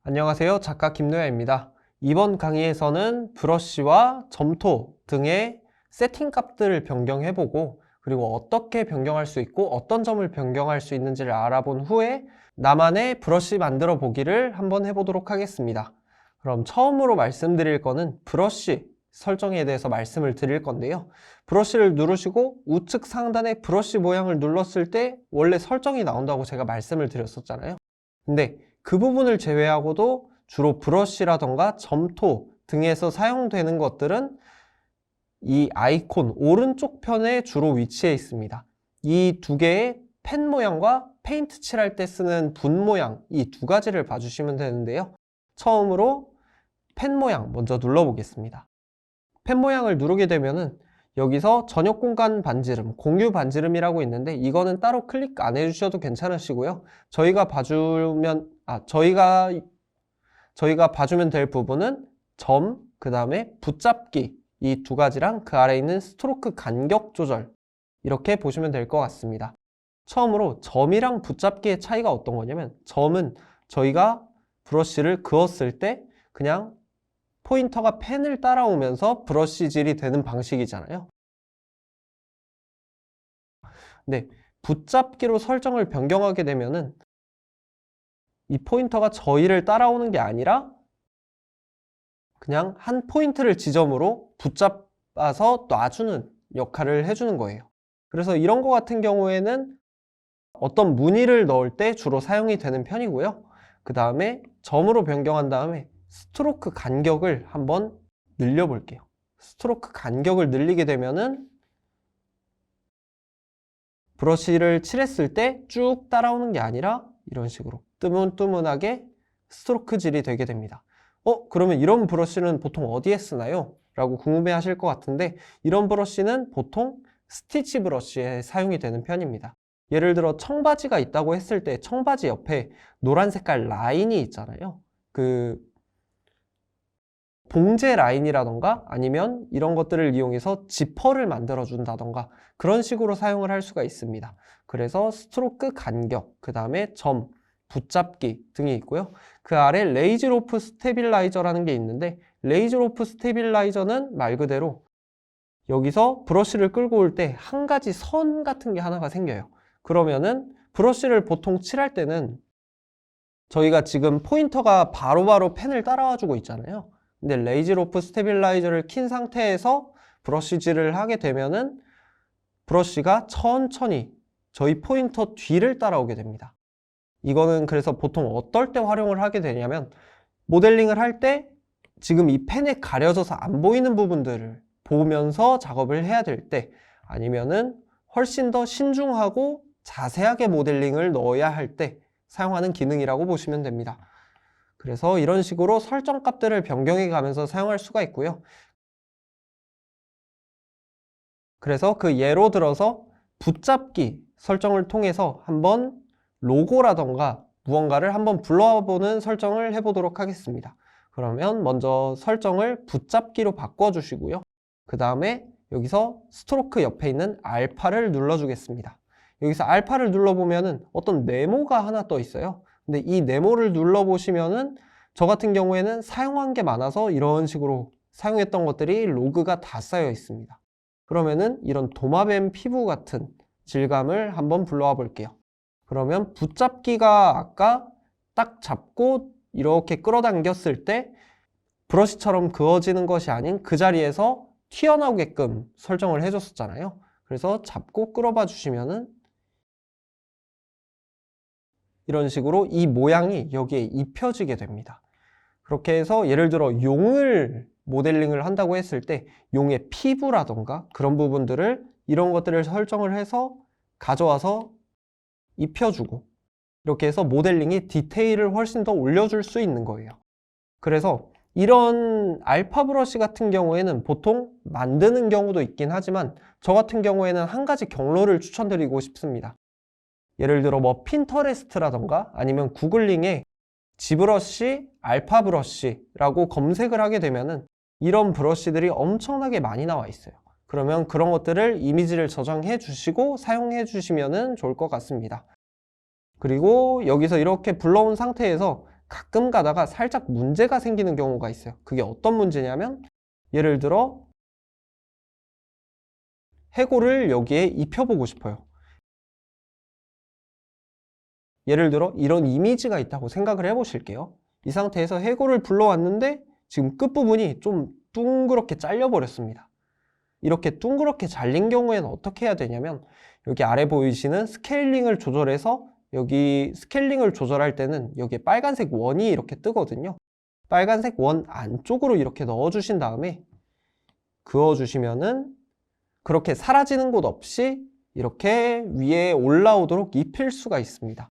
안녕하세요. 작가 김노야입니다. 이번 강의에서는 브러쉬와 점토 등의 세팅 값들을 변경해보고 그리고 어떻게 변경할 수 있고 어떤 점을 변경할 수 있는지를 알아본 후에 나만의 브러쉬 만들어 보기를 한번 해보도록 하겠습니다. 그럼 처음으로 말씀드릴 거는 브러쉬 설정에 대해서 말씀을 드릴 건데요. 브러쉬를 누르시고 우측 상단에 브러쉬 모양을 눌렀을 때 원래 설정이 나온다고 제가 말씀을 드렸었잖아요. 근데 그 부분을 제외하고도 주로 브러쉬라던가 점토 등에서 사용되는 것들은 이 아이콘 오른쪽 편에 주로 위치해 있습니다. 이 두 개의 펜 모양과 페인트 칠할 때 쓰는 붓 모양, 이 두 가지를 봐주시면 되는데요. 처음으로 펜 모양 먼저 눌러보겠습니다. 펜 모양을 누르게 되면은 여기서 전역 공간 반지름, 공유 반지름이라고 있는데 이거는 따로 클릭 안 해주셔도 괜찮으시고요. 저희가 봐주면 될 부분은 점, 그 다음에 붙잡기 이 두 가지랑 그 아래에 있는 스트로크 간격 조절 이렇게 보시면 될 것 같습니다. 처음으로 점이랑 붙잡기의 차이가 어떤 거냐면 점은 저희가 브러쉬를 그었을 때 그냥 포인터가 펜을 따라오면서 브러쉬질이 되는 방식이잖아요. 근데 붙잡기로 설정을 변경하게 되면은 이 포인터가 저희를 따라오는 게 아니라 그냥 한 포인트를 지점으로 붙잡아서 놔주는 역할을 해주는 거예요. 그래서 이런 거 같은 경우에는 어떤 무늬를 넣을 때 주로 사용이 되는 편이고요. 그 다음에 점으로 변경한 다음에 스트로크 간격을 한번 늘려볼게요. 스트로크 간격을 늘리게 되면은 브러쉬를 칠했을 때 쭉 따라오는 게 아니라 이런 식으로 뜨문뜨문하게 스트로크질이 되게 됩니다. 그러면 이런 브러쉬는 보통 어디에 쓰나요? 라고 궁금해 하실 것 같은데 이런 브러쉬는 보통 스티치 브러쉬에 사용이 되는 편입니다. 예를 들어 청바지가 있다고 했을 때 청바지 옆에 노란 색깔 라인이 있잖아요. 그 봉제 라인이라던가 아니면 이런 것들을 이용해서 지퍼를 만들어 준다던가 그런 식으로 사용을 할 수가 있습니다. 그래서 스트로크 간격, 그 다음에 점, 붙잡기 등이 있고요. 그 아래 레이즈 로프 스테빌라이저라는 게 있는데 레이즈 로프 스테빌라이저는 말 그대로 여기서 브러쉬를 끌고 올 때 한 가지 선 같은 게 하나가 생겨요. 그러면은 브러쉬를 보통 칠할 때는 저희가 지금 포인터가 바로바로 펜을 따라와 주고 있잖아요. 근데 레이즈 로프 스테빌라이저를 킨 상태에서 브러쉬질을 하게 되면은 브러쉬가 천천히 저희 포인터 뒤를 따라오게 됩니다. 이거는 그래서 보통 어떨 때 활용을 하게 되냐면 모델링을 할 때 지금 이 펜에 가려져서 안 보이는 부분들을 보면서 작업을 해야 될 때 아니면은 훨씬 더 신중하고 자세하게 모델링을 넣어야 할 때 사용하는 기능이라고 보시면 됩니다. 그래서 이런 식으로 설정 값들을 변경해 가면서 사용할 수가 있고요. 그래서 그 예로 들어서 붙잡기 설정을 통해서 한번 로고라던가 무언가를 한번 불러보는 설정을 해보도록 하겠습니다. 그러면 먼저 설정을 붙잡기로 바꿔주시고요. 그 다음에 여기서 스트로크 옆에 있는 알파를 눌러주겠습니다. 여기서 알파를 눌러보면은 어떤 네모가 하나 떠 있어요. 근데 이 네모를 눌러보시면은 저 같은 경우에는 사용한 게 많아서 이런 식으로 사용했던 것들이 로그가 다 쌓여 있습니다. 그러면은 이런 도마뱀 피부 같은 질감을 한번 불러와 볼게요. 그러면 붙잡기가 아까 딱 잡고 이렇게 끌어당겼을 때 브러쉬처럼 그어지는 것이 아닌 그 자리에서 튀어나오게끔 설정을 해줬었잖아요. 그래서 잡고 끌어봐 주시면은 이런 식으로 이 모양이 여기에 입혀지게 됩니다. 그렇게 해서 예를 들어 용을 모델링을 한다고 했을 때 용의 피부라던가 그런 부분들을 이런 것들을 설정을 해서 가져와서 입혀주고 이렇게 해서 모델링이 디테일을 훨씬 더 올려줄 수 있는 거예요. 그래서 이런 알파 브러쉬 같은 경우에는 보통 만드는 경우도 있긴 하지만 저 같은 경우에는 한 가지 경로를 추천드리고 싶습니다. 예를 들어 뭐 핀터레스트라던가 아니면 구글링에 지브러쉬, 알파 브러쉬라고 검색을 하게 되면은 이런 브러쉬들이 엄청나게 많이 나와 있어요. 그러면 그런 것들을 이미지를 저장해 주시고 사용해 주시면 좋을 것 같습니다. 그리고 여기서 이렇게 불러온 상태에서 가끔 가다가 살짝 문제가 생기는 경우가 있어요. 그게 어떤 문제냐면 예를 들어 해골을 여기에 입혀보고 싶어요. 예를 들어 이런 이미지가 있다고 생각을 해보실게요. 이 상태에서 해골을 불러왔는데 지금 끝부분이 좀 둥그렇게 잘려버렸습니다. 이렇게 둥그렇게 잘린 경우에는 어떻게 해야 되냐면 여기 아래 보이시는 스케일링을 조절해서 여기 스케일링을 조절할 때는 여기에 빨간색 원이 이렇게 뜨거든요. 빨간색 원 안쪽으로 이렇게 넣어주신 다음에 그어주시면은 그렇게 사라지는 곳 없이 이렇게 위에 올라오도록 입힐 수가 있습니다.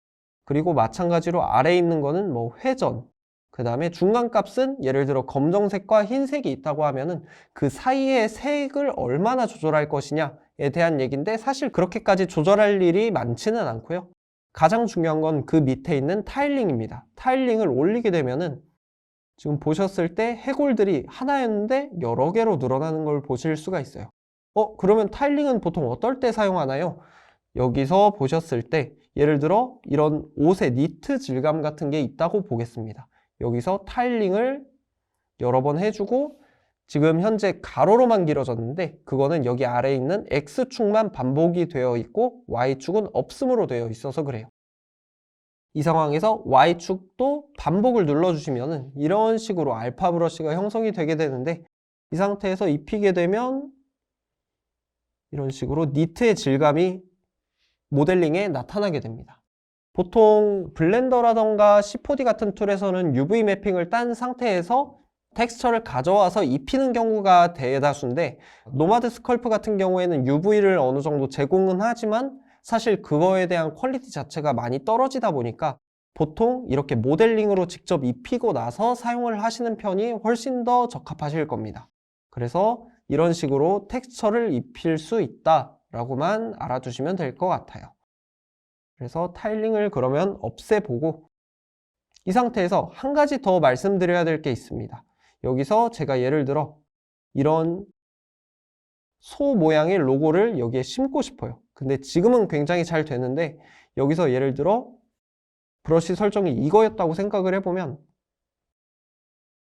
그리고 마찬가지로 아래에 있는 거는 뭐 회전, 그 다음에 중간 값은 예를 들어 검정색과 흰색이 있다고 하면은 그 사이의 색을 얼마나 조절할 것이냐에 대한 얘기인데 사실 그렇게까지 조절할 일이 많지는 않고요. 가장 중요한 건 그 밑에 있는 타일링입니다. 타일링을 올리게 되면은 지금 보셨을 때 해골들이 하나였는데 여러 개로 늘어나는 걸 보실 수가 있어요. 그러면 타일링은 보통 어떨 때 사용하나요? 여기서 보셨을 때 예를 들어 이런 옷의 니트 질감 같은 게 있다고 보겠습니다. 여기서 타일링을 여러 번 해주고 지금 현재 가로로만 길어졌는데 그거는 여기 아래에 있는 X축만 반복이 되어 있고 Y축은 없음으로 되어 있어서 그래요. 이 상황에서 Y축도 반복을 눌러주시면 이런 식으로 알파 브러쉬가 형성이 되게 되는데 이 상태에서 입히게 되면 이런 식으로 니트의 질감이 모델링에 나타나게 됩니다. 보통 블렌더라던가 C4D 같은 툴에서는 UV 매핑을 딴 상태에서 텍스처를 가져와서 입히는 경우가 대다수인데 노마드 스컬프 같은 경우에는 UV를 어느 정도 제공은 하지만 사실 그거에 대한 퀄리티 자체가 많이 떨어지다 보니까 보통 이렇게 모델링으로 직접 입히고 나서 사용을 하시는 편이 훨씬 더 적합하실 겁니다. 그래서 이런 식으로 텍스처를 입힐 수 있다라고만 알아두시면 될 것 같아요. 그래서 타일링을 그러면 없애보고 이 상태에서 한 가지 더 말씀드려야 될 게 있습니다. 여기서 제가 예를 들어 이런 소 모양의 로고를 여기에 심고 싶어요. 근데 지금은 굉장히 잘 되는데 여기서 예를 들어 브러쉬 설정이 이거였다고 생각을 해보면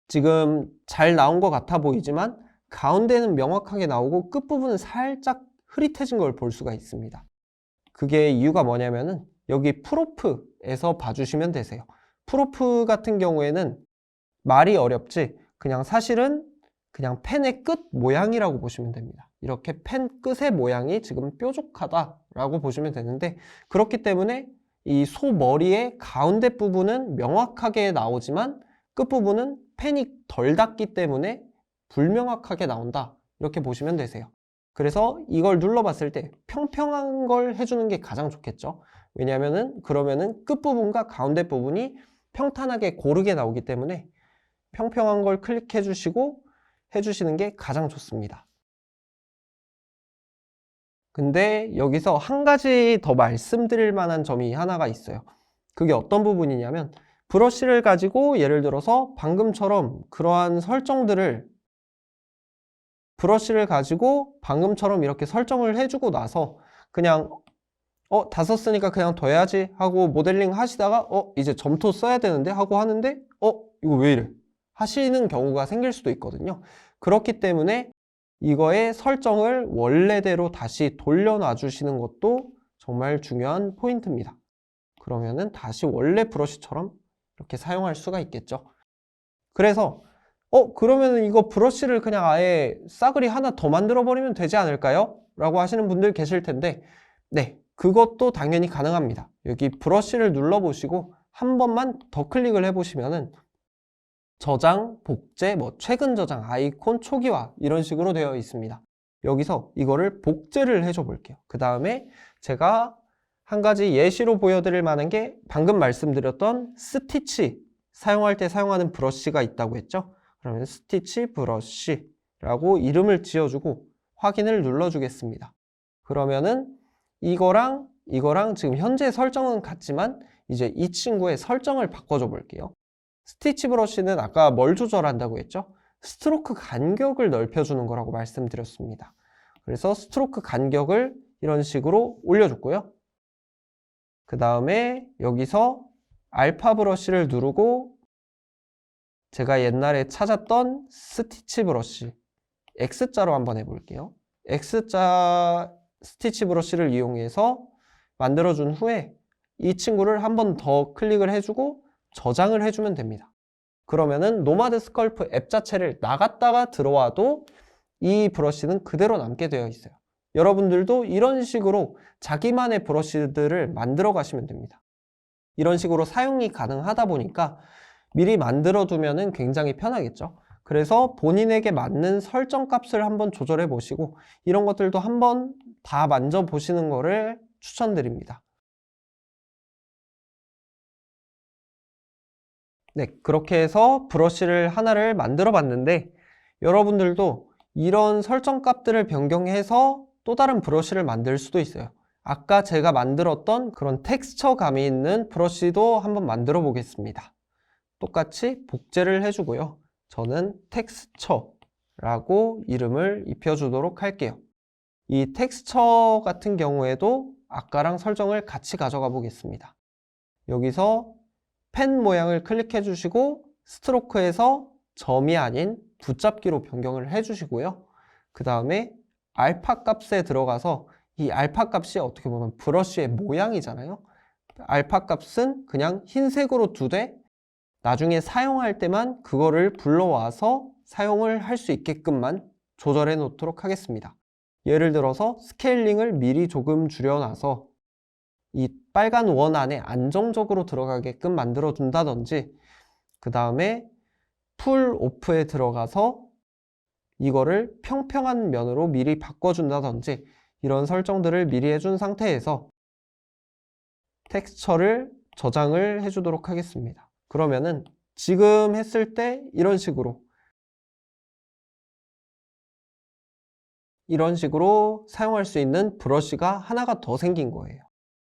지금 잘 나온 것 같아 보이지만 가운데는 명확하게 나오고 끝부분은 살짝 흐릿해진 걸 볼 수가 있습니다. 그게 이유가 뭐냐면은 여기 프로프에서 봐주시면 되세요. 프로프 같은 경우에는 말이 어렵지 그냥 사실은 그냥 펜의 끝 모양이라고 보시면 됩니다. 이렇게 펜 끝의 모양이 지금 뾰족하다라고 보시면 되는데 그렇기 때문에 이 소 머리의 가운데 부분은 명확하게 나오지만 끝부분은 펜이 덜 닿기 때문에 불명확하게 나온다. 이렇게 보시면 되세요. 그래서 이걸 눌러봤을 때 평평한 걸 해주는 게 가장 좋겠죠. 왜냐면은 그러면은 끝부분과 가운데 부분이 평탄하게 고르게 나오기 때문에 평평한 걸 클릭해 주시고 해주시는 게 가장 좋습니다. 근데 여기서 한 가지 더 말씀드릴 만한 점이 하나가 있어요. 그게 어떤 부분이냐면 브러쉬를 가지고 예를 들어서 방금처럼 그러한 설정들을 브러쉬를 가지고 방금처럼 이렇게 설정을 해주고 나서 그냥 다 썼으니까 그냥 둬야지 하고 모델링 하시다가 이제 점토 써야 되는데 하고 하는데 이거 왜 이래 하시는 경우가 생길 수도 있거든요. 그렇기 때문에 이거의 설정을 원래대로 다시 돌려놔 주시는 것도 정말 중요한 포인트입니다. 그러면은 다시 원래 브러쉬처럼 이렇게 사용할 수가 있겠죠. 그래서 그러면은 이거 브러쉬를 그냥 아예 싸그리 하나 더 만들어 버리면 되지 않을까요? 라고 하시는 분들 계실 텐데 네, 그것도 당연히 가능합니다. 여기 브러쉬를 눌러보시고 한 번만 더 클릭을 해보시면은 저장, 복제, 뭐 최근 저장, 아이콘, 초기화 이런 식으로 되어 있습니다. 여기서 이거를 복제를 해줘 볼게요. 그 다음에 제가 한 가지 예시로 보여드릴 만한 게 방금 말씀드렸던 스티치 사용할 때 사용하는 브러쉬가 있다고 했죠. 그러면 스티치 브러쉬라고 이름을 지어주고 확인을 눌러주겠습니다. 그러면은 이거랑 지금 현재 설정은 같지만 이제 이 친구의 설정을 바꿔줘 볼게요. 스티치 브러쉬는 아까 뭘 조절한다고 했죠? 스트로크 간격을 넓혀주는 거라고 말씀드렸습니다. 그래서 스트로크 간격을 이런 식으로 올려줬고요. 그 다음에 여기서 알파 브러쉬를 누르고 제가 옛날에 찾았던 스티치 브러쉬, X자로 한번 해볼게요. X자 스티치 브러쉬를 이용해서 만들어준 후에 이 친구를 한 번 더 클릭을 해주고 저장을 해주면 됩니다. 그러면은 노마드 스컬프 앱 자체를 나갔다가 들어와도 이 브러쉬는 그대로 남게 되어 있어요. 여러분들도 이런 식으로 자기만의 브러쉬들을 만들어 가시면 됩니다. 이런 식으로 사용이 가능하다 보니까 미리 만들어 두면은 굉장히 편하겠죠. 그래서 본인에게 맞는 설정 값을 한번 조절해 보시고 이런 것들도 한번 다 만져 보시는 거를 추천드립니다. 네, 그렇게 해서 브러쉬를 하나를 만들어 봤는데 여러분들도 이런 설정 값들을 변경해서 또 다른 브러쉬를 만들 수도 있어요. 아까 제가 만들었던 그런 텍스처 감이 있는 브러쉬도 한번 만들어 보겠습니다. 똑같이 복제를 해주고요. 저는 텍스처라고 이름을 입혀주도록 할게요. 이 텍스처 같은 경우에도 아까랑 설정을 같이 가져가 보겠습니다. 여기서 펜 모양을 클릭해 주시고 스트로크에서 점이 아닌 붙잡기로 변경을 해 주시고요. 그 다음에 알파 값에 들어가서 이 알파 값이 어떻게 보면 브러쉬의 모양이잖아요. 알파 값은 그냥 흰색으로 두되 나중에 사용할 때만 그거를 불러와서 사용을 할 수 있게끔만 조절해 놓도록 하겠습니다. 예를 들어서 스케일링을 미리 조금 줄여놔서 이 빨간 원 안에 안정적으로 들어가게끔 만들어 둔다든지 그 다음에 풀 오프에 들어가서 이거를 평평한 면으로 미리 바꿔준다든지 이런 설정들을 미리 해준 상태에서 텍스처를 저장을 해주도록 하겠습니다. 그러면은 지금 했을 때 이런 식으로 사용할 수 있는 브러쉬가 하나가 더 생긴 거예요.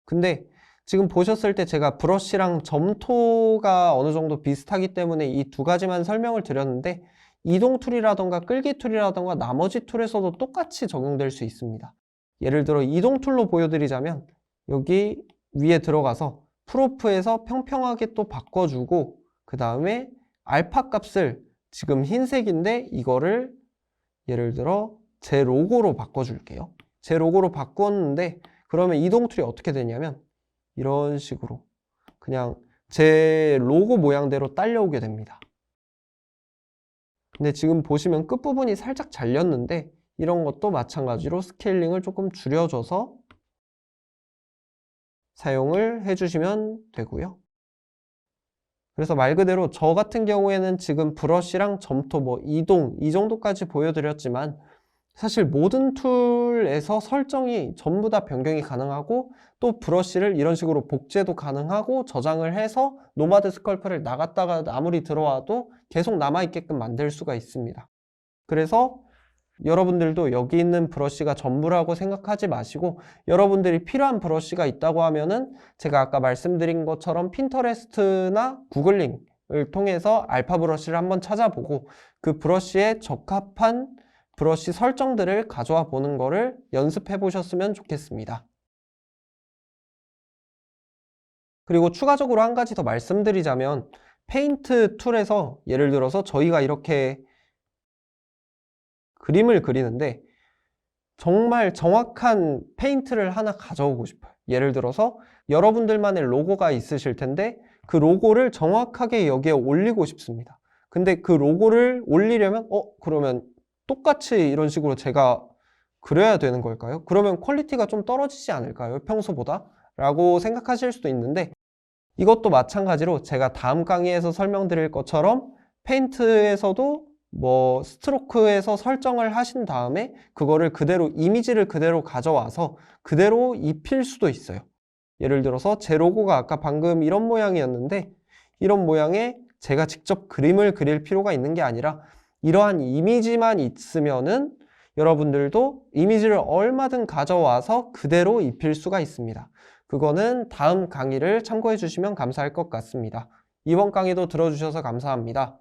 근데 지금 보셨을 때 제가 브러쉬랑 점토가 어느 정도 비슷하기 때문에 이 두 가지만 설명을 드렸는데 이동 툴이라던가 끌기 툴이라던가 나머지 툴에서도 똑같이 적용될 수 있습니다. 예를 들어 이동 툴로 보여드리자면 여기 위에 들어가서 프로프에서 평평하게 또 바꿔주고 그 다음에 알파 값을 지금 흰색인데 이거를 예를 들어 제 로고로 바꿔줄게요. 제 로고로 바꿨는데 그러면 이동 툴이 어떻게 되냐면 이런 식으로 그냥 제 로고 모양대로 딸려오게 됩니다. 근데 지금 보시면 끝부분이 살짝 잘렸는데 이런 것도 마찬가지로 스케일링을 조금 줄여줘서 사용을 해주시면 되고요. 그래서 말 그대로 저 같은 경우에는 지금 브러쉬랑 점토 이동 이 정도까지 보여드렸지만 사실 모든 툴에서 설정이 전부 다 변경이 가능하고 또 브러쉬를 이런 식으로 복제도 가능하고 저장을 해서 노마드 스컬프를 나갔다가 아무리 들어와도 계속 남아있게끔 만들 수가 있습니다. 그래서 여러분들도 여기 있는 브러쉬가 전부라고 생각하지 마시고 여러분들이 필요한 브러쉬가 있다고 하면은 제가 아까 말씀드린 것처럼 핀터레스트나 구글링을 통해서 알파 브러쉬를 한번 찾아보고 그 브러쉬에 적합한 브러쉬 설정들을 가져와 보는 거를 연습해 보셨으면 좋겠습니다. 그리고 추가적으로 한 가지 더 말씀드리자면 페인트 툴에서 예를 들어서 저희가 이렇게 그림을 그리는데 정말 정확한 페인트를 하나 가져오고 싶어요. 예를 들어서 여러분들만의 로고가 있으실 텐데 그 로고를 정확하게 여기에 올리고 싶습니다. 근데 그 로고를 올리려면 그러면 똑같이 이런 식으로 제가 그려야 되는 걸까요? 그러면 퀄리티가 좀 떨어지지 않을까요? 평소보다? 라고 생각하실 수도 있는데 이것도 마찬가지로 제가 다음 강의에서 설명드릴 것처럼 페인트에서도 스트로크에서 설정을 하신 다음에 그거를 그대로 이미지를 그대로 가져와서 그대로 입힐 수도 있어요. 예를 들어서 제 로고가 아까 방금 이런 모양이었는데 이런 모양에 제가 직접 그림을 그릴 필요가 있는 게 아니라 이러한 이미지만 있으면은 여러분들도 이미지를 얼마든 가져와서 그대로 입힐 수가 있습니다. 그거는 다음 강의를 참고해 주시면 감사할 것 같습니다. 이번 강의도 들어주셔서 감사합니다.